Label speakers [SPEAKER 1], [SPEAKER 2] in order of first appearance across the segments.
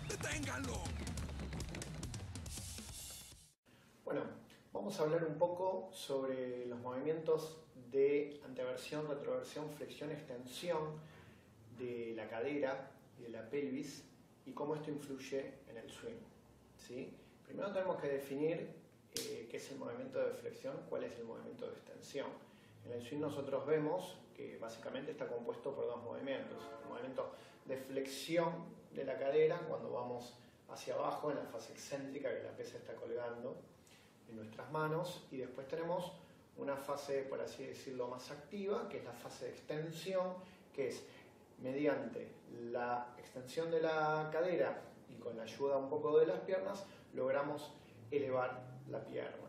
[SPEAKER 1] ¡Deténganlo!
[SPEAKER 2] Bueno, vamos a hablar un poco sobre los movimientos de anteversión, retroversión, flexión, extensión de la cadera y de la pelvis y cómo esto influye en el swing, ¿sí? Primero tenemos que definir qué es el movimiento de flexión, cuál es el movimiento de extensión. En el swing nosotros vemos que básicamente está compuesto por dos movimientos. El movimiento de flexión de la cadera cuando vamos hacia abajo en la fase excéntrica, que la pesa está colgando en nuestras manos, y después tenemos una fase, por así decirlo, más activa, que es la fase de extensión, que es mediante la extensión de la cadera y con la ayuda un poco de las piernas logramos elevar la pierna.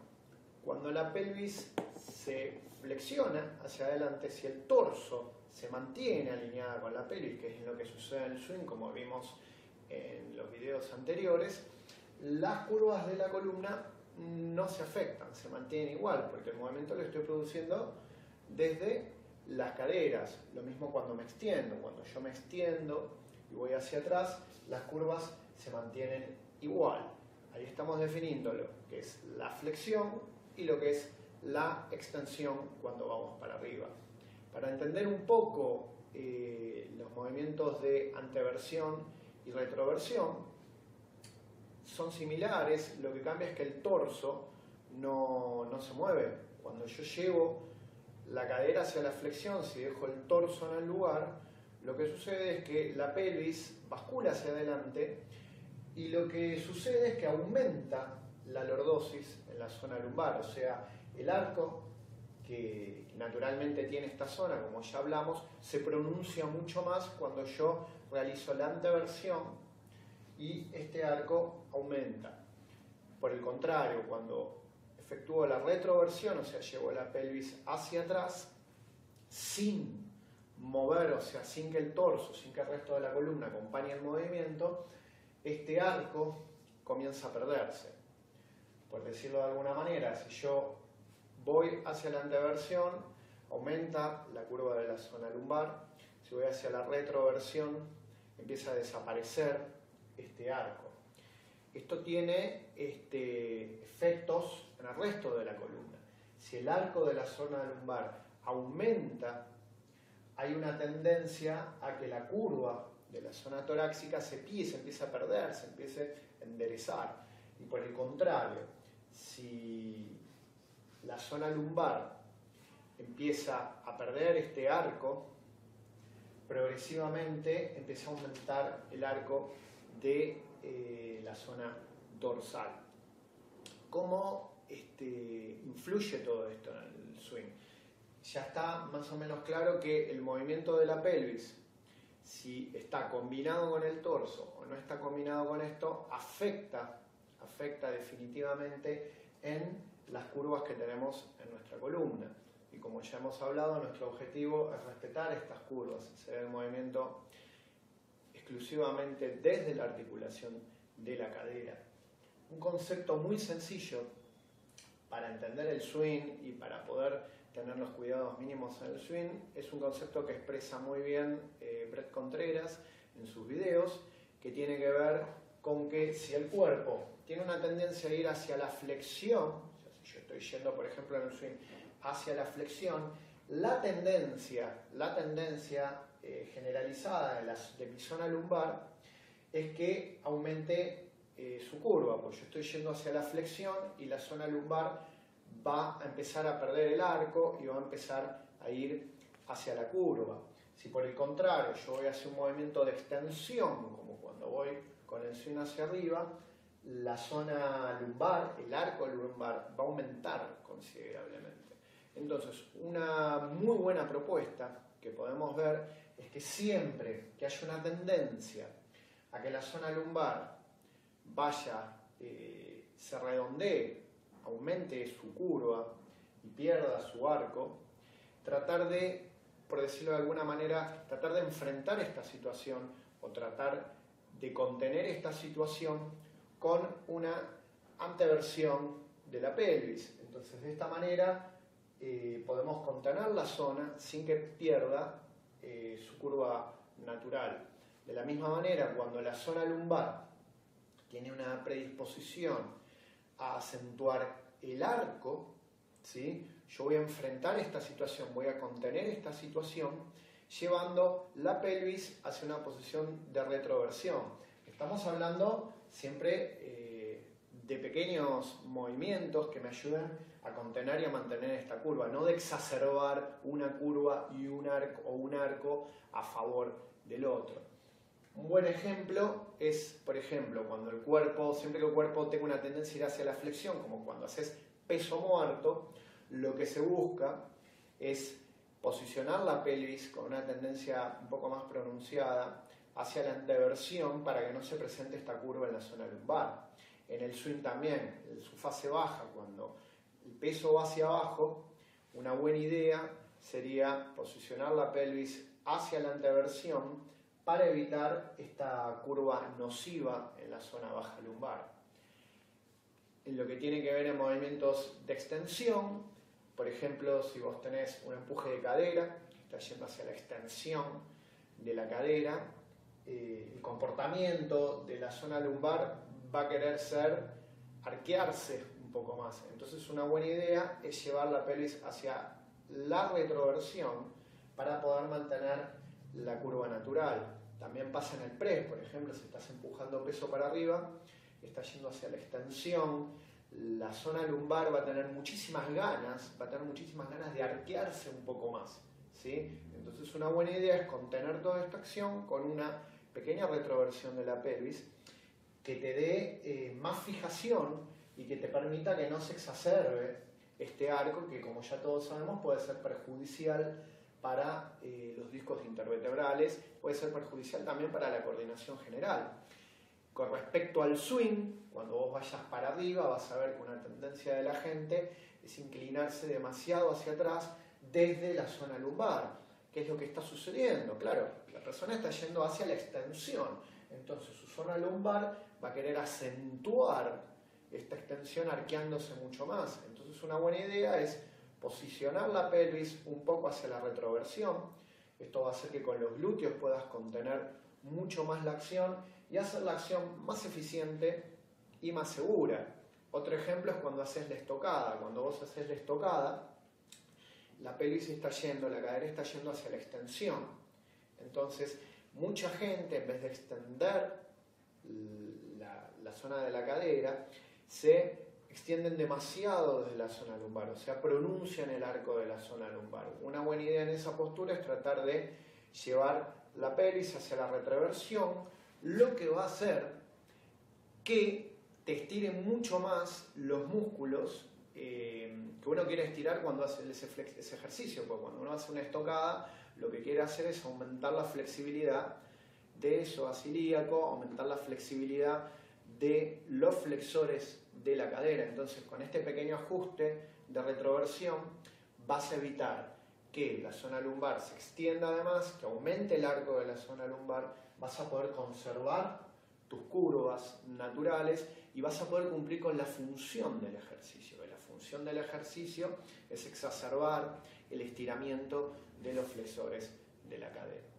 [SPEAKER 2] Cuando la pelvis se flexiona hacia adelante, si el torso se mantiene alineada con la pelvis, que es lo que sucede en el swing, como vimos en los videos anteriores, las curvas de la columna no se afectan, se mantienen igual, porque el movimiento lo estoy produciendo desde las caderas. Lo mismo cuando me extiendo. Cuando yo me extiendo y voy hacia atrás, las curvas se mantienen igual. Ahí estamos definiendo lo que es la flexión y lo que es la extensión cuando vamos para arriba. Para entender un poco los movimientos de anteversión y retroversión, son similares, lo que cambia es que el torso no se mueve. Cuando yo llevo la cadera hacia la flexión, si dejo el torso en el lugar, lo que sucede es que la pelvis bascula hacia adelante y lo que sucede es que aumenta la lordosis en la zona lumbar, o sea, el arco que naturalmente tiene esta zona, como ya hablamos, se pronuncia mucho más cuando yo realizo la anteversión y este arco aumenta. Por el contrario, cuando efectúo la retroversión, o sea, llevo la pelvis hacia atrás, sin mover, o sea, sin que el torso, sin que el resto de la columna acompañe el movimiento, este arco comienza a perderse. Por decirlo de alguna manera, si yo voy hacia la anteversión, aumenta la curva de la zona lumbar. Si voy hacia la retroversión, empieza a desaparecer este arco. Esto tiene efectos en el resto de la columna. Si el arco de la zona lumbar aumenta, hay una tendencia a que la curva de la zona torácica se empiece a perder, se empiece a enderezar. Y por el contrario, si la zona lumbar empieza a perder este arco, progresivamente empieza a aumentar el arco de la zona dorsal. ¿Cómo influye todo esto en el swing? Ya está más o menos claro que el movimiento de la pelvis, si está combinado con el torso o no está combinado con esto, afecta definitivamente en las curvas que tenemos en nuestra columna. Y como ya hemos hablado, nuestro objetivo es respetar estas curvas, hacer el movimiento exclusivamente desde la articulación de la cadera. Un concepto muy sencillo para entender el swing y para poder tener los cuidados mínimos en el swing es un concepto que expresa muy bien Brett Contreras en sus videos, que tiene que ver con que si el cuerpo tiene una tendencia a ir hacia la flexión, o sea, si yo estoy yendo por ejemplo en el swing hacia la flexión, la tendencia generalizada de mi zona lumbar es que aumente su curva, pues yo estoy yendo hacia la flexión y la zona lumbar va a empezar a perder el arco y va a empezar a ir hacia la curva. Si por el contrario yo voy hacia un movimiento de extensión, como cuando voy con el swing hacia arriba, la zona lumbar, el arco lumbar va a aumentar considerablemente. Entonces, una muy buena propuesta que podemos ver es que siempre que haya una tendencia a que la zona lumbar se redondee, aumente su curva y pierda su arco, tratar de, por decirlo de alguna manera, tratar de enfrentar esta situación o tratar de contener esta situación con una anteversión de la pelvis. Entonces, de esta manera podemos contener la zona sin que pierda su curva natural. De la misma manera, cuando la zona lumbar tiene una predisposición a acentuar el arco, ¿sí? Yo voy a enfrentar esta situación, voy a contener esta situación, llevando la pelvis hacia una posición de retroversión. Estamos hablando siempre de pequeños movimientos que me ayuden a contener y a mantener esta curva, no de exacerbar una curva y un arco a favor del otro. Un buen ejemplo es, por ejemplo, cuando el cuerpo, siempre que el cuerpo tenga una tendencia a ir hacia la flexión, como cuando haces peso muerto, lo que se busca es posicionar la pelvis con una tendencia un poco más pronunciada hacia la anteversión para que no se presente esta curva en la zona lumbar. En el swing también, en su fase baja, cuando el peso va hacia abajo, una buena idea sería posicionar la pelvis hacia la anteversión para evitar esta curva nociva en la zona baja lumbar. En lo que tiene que ver en movimientos de extensión, por ejemplo, si vos tenés un empuje de cadera, está yendo hacia la extensión de la cadera, el comportamiento de la zona lumbar va a querer arquearse un poco más. Entonces una buena idea es llevar la pelvis hacia la retroversión para poder mantener la curva natural. También pasa en el press, por ejemplo, si estás empujando peso para arriba, está yendo hacia la extensión, la zona lumbar va a tener muchísimas ganas de arquearse un poco más, ¿sí? Entonces una buena idea es contener toda esta acción con una pequeña retroversión de la pelvis que te dé más fijación y que te permita que no se exacerbe este arco que, como ya todos sabemos, puede ser perjudicial para los discos intervertebrales, puede ser perjudicial también para la coordinación general. Con respecto al swing, cuando vos vayas para arriba vas a ver que una tendencia de la gente es inclinarse demasiado hacia atrás desde la zona lumbar. ¿Qué es lo que está sucediendo? Claro, la persona está yendo hacia la extensión, entonces su zona lumbar va a querer acentuar esta extensión arqueándose mucho más. Entonces una buena idea es posicionar la pelvis un poco hacia la retroversión. Esto va a hacer que con los glúteos puedas contener mucho más la acción y hacer la acción más eficiente y más segura. Otro ejemplo es cuando haces la estocada. Cuando vos haces la estocada, la pelvis está yendo, la cadera está yendo hacia la extensión. Entonces, mucha gente, en vez de extender la zona de la cadera, se extienden demasiado desde la zona lumbar, o sea, pronuncian el arco de la zona lumbar. Una buena idea en esa postura es tratar de llevar la pelvis hacia la retroversión, lo que va a hacer que te estiren mucho más los músculos que uno quiere estirar cuando hace ese ejercicio, porque cuando uno hace una estocada, lo que quiere hacer es aumentar la flexibilidad de psoas ilíaco, aumentar la flexibilidad de los flexores de la cadera. Entonces, con este pequeño ajuste de retroversión vas a evitar que la zona lumbar se extienda, además que aumente el arco de la zona lumbar, vas a poder conservar tus curvas naturales y vas a poder cumplir con la función del ejercicio. La función del ejercicio es exacerbar el estiramiento de los flexores de la cadera.